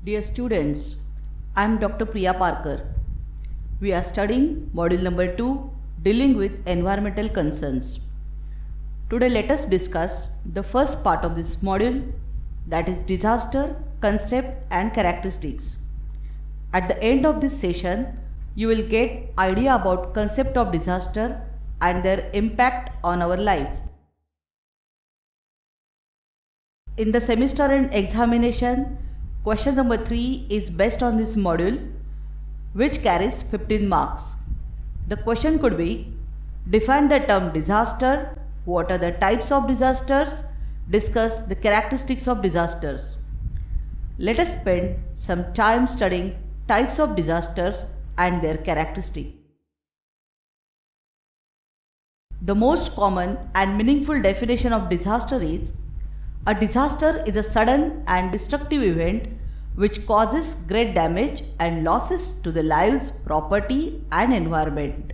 Dear students, I am Dr. Priya Parkar. We are studying module number 2, dealing with environmental concerns. Today let us discuss the first part of this module, that is disaster, concept and characteristics. At the end of this session, you will get idea about concept of disaster and their impact on our life. In the semester end examination, question number 3 is based on this module, which carries 15 marks. The question could be, define the term disaster, what are the types of disasters, discuss the characteristics of disasters. Let us spend some time studying types of disasters and their characteristics. The most common and meaningful definition of disaster is, a disaster is a sudden and destructive event which causes great damage and losses to the lives, property and environment.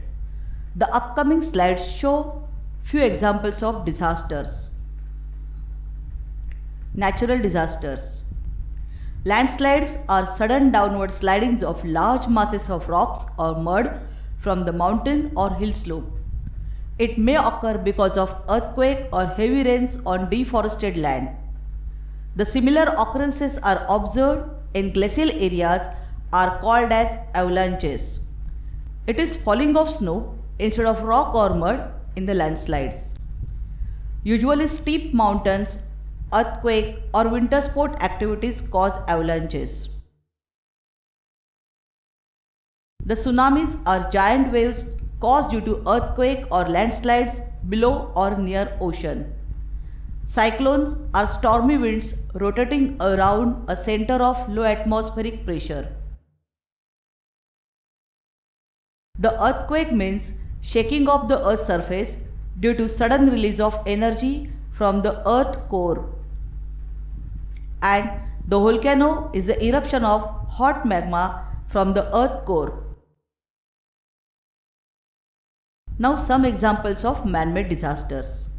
The upcoming slides show few examples of disasters. Natural disasters. Landslides are sudden downward slidings of large masses of rocks or mud from the mountain or hill slope. It may occur because of earthquake or heavy rains on deforested land. The similar occurrences are observed in glacial areas are called as avalanches. It is falling of snow instead of rock or mud in the landslides. Usually steep mountains, earthquake or winter sport activities cause avalanches. The tsunamis are giant waves caused due to earthquake or landslides below or near ocean. Cyclones are stormy winds rotating around a center of low atmospheric pressure. The earthquake means shaking of the earth's surface due to sudden release of energy from the earth core. And the volcano is the eruption of hot magma from the earth core. Now some examples of man-made disasters.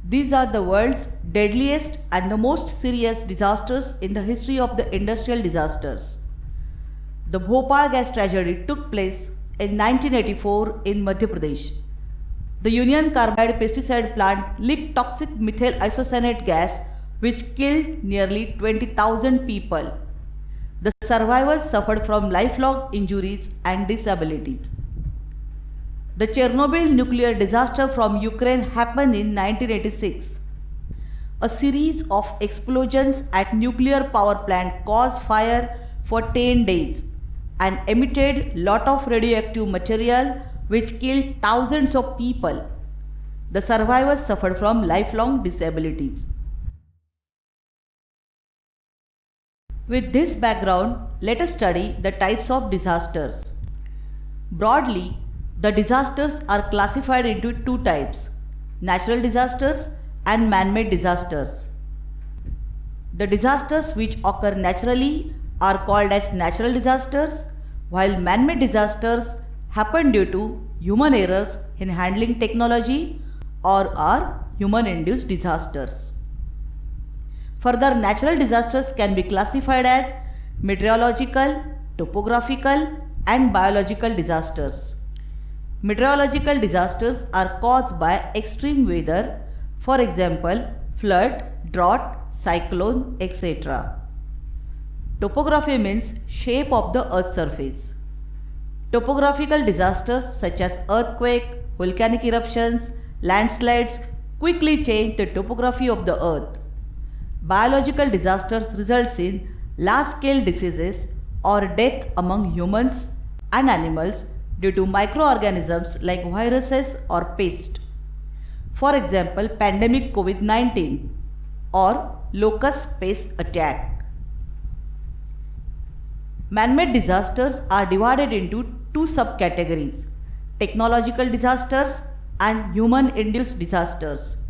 These are the world's deadliest and the most serious disasters in the history of the industrial disasters. The Bhopal gas tragedy took place in 1984 in Madhya Pradesh. The Union Carbide pesticide plant leaked toxic methyl isocyanate gas which killed nearly 20,000 people. The survivors suffered from lifelong injuries and disabilities. The Chernobyl nuclear disaster from Ukraine happened in 1986. A series of explosions at nuclear power plant caused fire for 10 days and emitted lot of radioactive material which killed thousands of people. The survivors suffered from lifelong disabilities. With this background, let us study the types of disasters. Broadly, the disasters are classified into two types, natural disasters and man-made disasters. The disasters which occur naturally are called as natural disasters, while man-made disasters happen due to human errors in handling technology or are human-induced disasters. Further, natural disasters can be classified as meteorological, topographical and biological disasters. Meteorological disasters are caused by extreme weather, for example, flood, drought, cyclone, etc. Topography means shape of the earth's surface. Topographical disasters such as earthquake, volcanic eruptions, landslides quickly change the topography of the earth. Biological disasters results in large-scale diseases or death among humans and animals due to microorganisms like viruses or pests. For example, pandemic COVID-19 or locust pest attack. Man-made disasters are divided into two subcategories, technological disasters and human-induced disasters.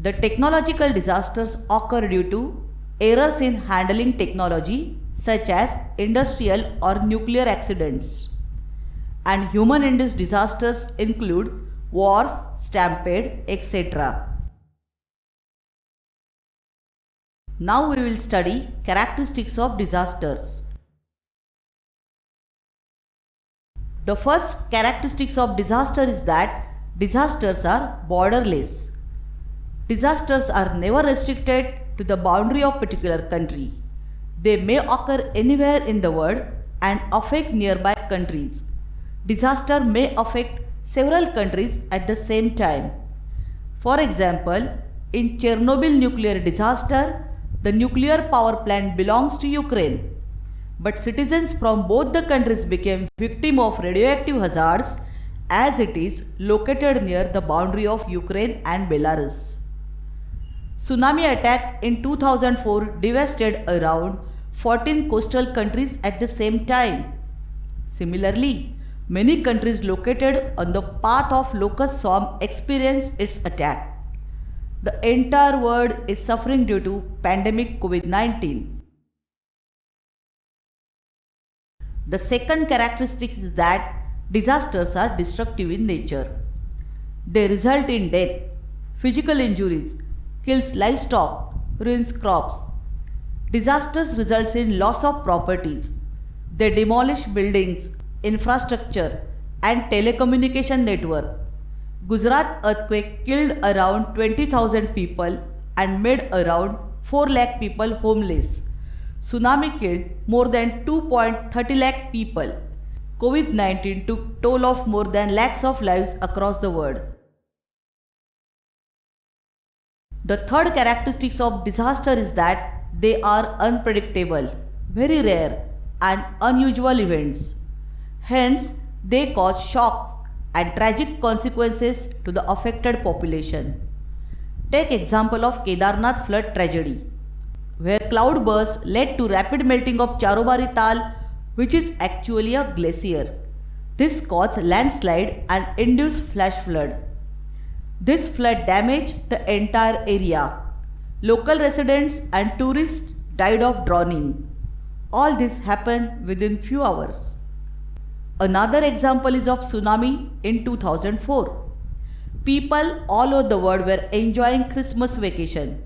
The technological disasters occur due to errors in handling technology such as industrial or nuclear accidents. And human-induced disasters include wars, stampede, etc. Now we will study characteristics of disasters. The first characteristics of disaster is that disasters are borderless. Disasters are never restricted to the boundary of a particular country. They may occur anywhere in the world and affect nearby countries. Disaster may affect several countries at the same time. For example, in Chernobyl nuclear disaster, the nuclear power plant belongs to Ukraine, but citizens from both the countries became victims of radioactive hazards as it is located near the boundary of Ukraine and Belarus. Tsunami attack in 2004 devastated around 14 coastal countries at the same time. Similarly, many countries located on the path of locust swarm experienced its attack. The entire world is suffering due to pandemic COVID-19. The second characteristic is that disasters are destructive in nature. They result in death, physical injuries, kills livestock, ruins crops. Disasters result in loss of properties. They demolish buildings, infrastructure, and telecommunication network. Gujarat earthquake killed around 20,000 people and made around 4 lakh people homeless. Tsunami killed more than 2.30 lakh people. COVID-19 took toll of more than lakhs of lives across the world. The third characteristic of disaster is that they are unpredictable, very rare, and unusual events. Hence, they cause shocks and tragic consequences to the affected population. Take example of Kedarnath flood tragedy, where cloudburst led to rapid melting of Charobari Tal, which is actually a glacier. This caused landslide and induced flash flood. This flood damaged the entire area. Local residents and tourists died of drowning. All this happened within few hours. Another example is of tsunami in 2004. People all over the world were enjoying Christmas vacation.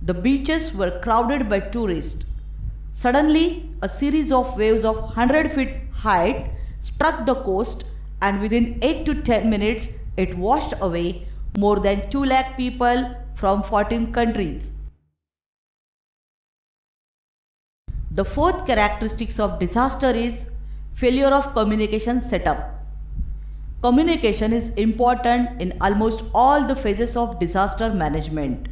The beaches were crowded by tourists. Suddenly, a series of waves of 100 feet height struck the coast, and within 8 to 10 minutes, it washed away more than 2 lakh people from 14 countries. The fourth characteristic of disaster is failure of communication setup. Communication is important in almost all the phases of disaster management.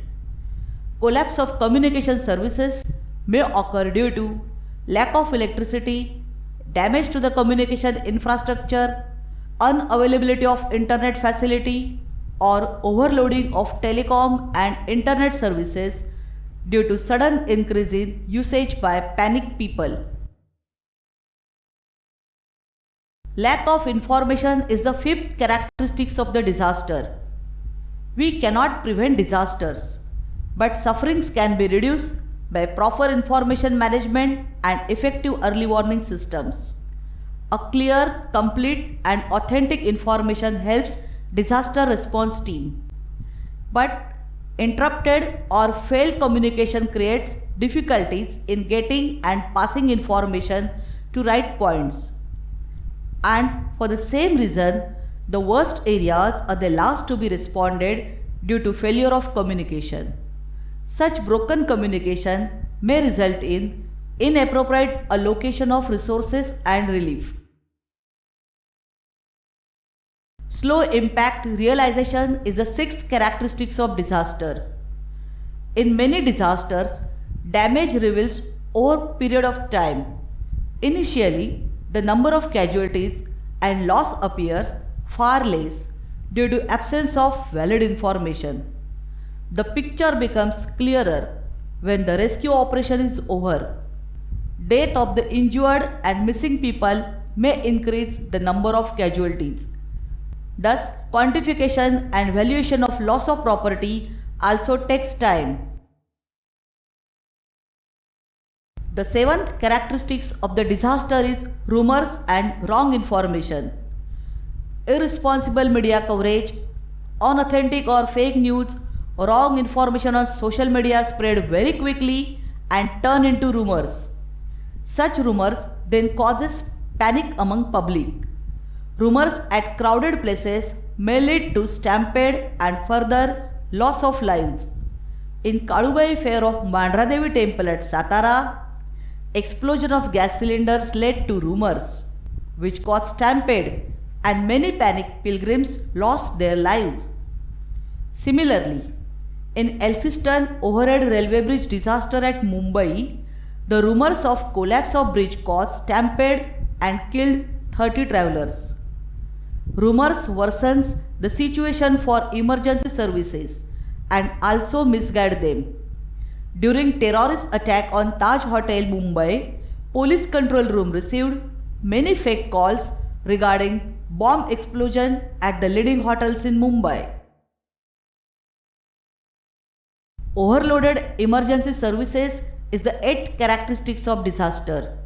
Collapse of communication services may occur due to lack of electricity, damage to the communication infrastructure, unavailability of internet facility, or overloading of telecom and internet services due to sudden increase in usage by panicked people. Lack of information is the fifth characteristic of the disaster. We cannot prevent disasters, but sufferings can be reduced by proper information management and effective early warning systems. A clear, complete, and authentic information helps disaster response team. But interrupted or failed communication creates difficulties in getting and passing information to right points. And for the same reason, the worst areas are the last to be responded due to failure of communication. Such broken communication may result in inappropriate allocation of resources and relief. Slow impact realization is the sixth characteristic of disaster. In many disasters, damage reveals over a period of time. Initially, the number of casualties and loss appears far less due to absence of valid information. The picture becomes clearer when the rescue operation is over. Death of the injured and missing people may increase the number of casualties. Thus, quantification and valuation of loss of property also takes time. The seventh characteristics of the disaster is rumors and wrong information. Irresponsible media coverage, unauthentic or fake news, wrong information on social media spread very quickly and turn into rumors. Such rumors then causes panic among public. Rumors at crowded places may lead to stampede and further loss of lives. In Kadubai fair of Mandradevi temple at Satara, explosion of gas cylinders led to rumors, which caused stampede and many panicked pilgrims lost their lives. Similarly, in Elphinstone overhead railway bridge disaster at Mumbai, the rumors of collapse of bridge caused stampede and killed 30 travelers. Rumors worsens the situation for emergency services and also misguide them. During terrorist attack on Taj Hotel Mumbai, police control room received many fake calls regarding bomb explosion at the leading hotels in Mumbai. Overloaded emergency services is the 8 characteristics of disaster.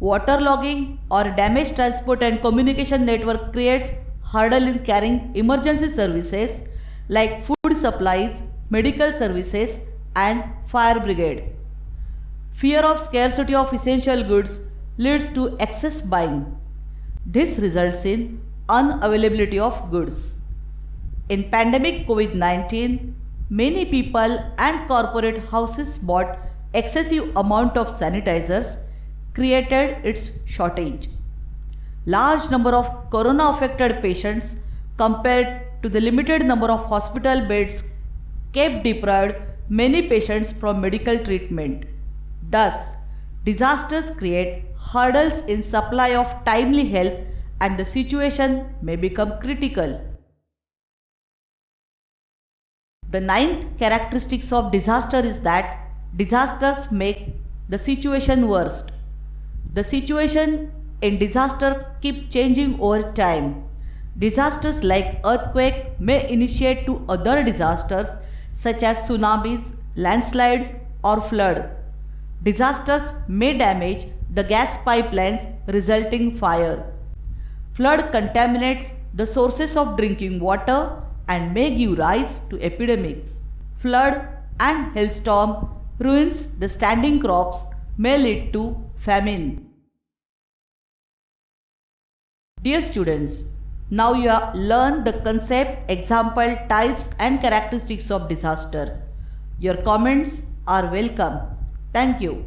Waterlogging or damaged transport and communication network creates hurdle in carrying emergency services like food supplies, medical services and fire brigade. Fear of scarcity of essential goods leads to excess buying. This results in unavailability of goods. In pandemic COVID-19, many people and corporate houses bought excessive amount of sanitizers, created its shortage. Large number of corona affected patients compared to the limited number of hospital beds kept deprived many patients from medical treatment. Thus, disasters create hurdles in supply of timely help and the situation may become critical. The 9th characteristics of disaster is that disasters make the situation worse. The situation in disaster keep changing over time. Disasters like earthquake may initiate to other disasters such as tsunamis, landslides or flood. Disasters may damage the gas pipelines resulting fire. Flood contaminates the sources of drinking water and may give rise to epidemics. Flood and hailstorm ruins the standing crops, may lead to famine. Dear students, now you have learned the concept, example, types and characteristics of disaster. Your comments are welcome. Thank you.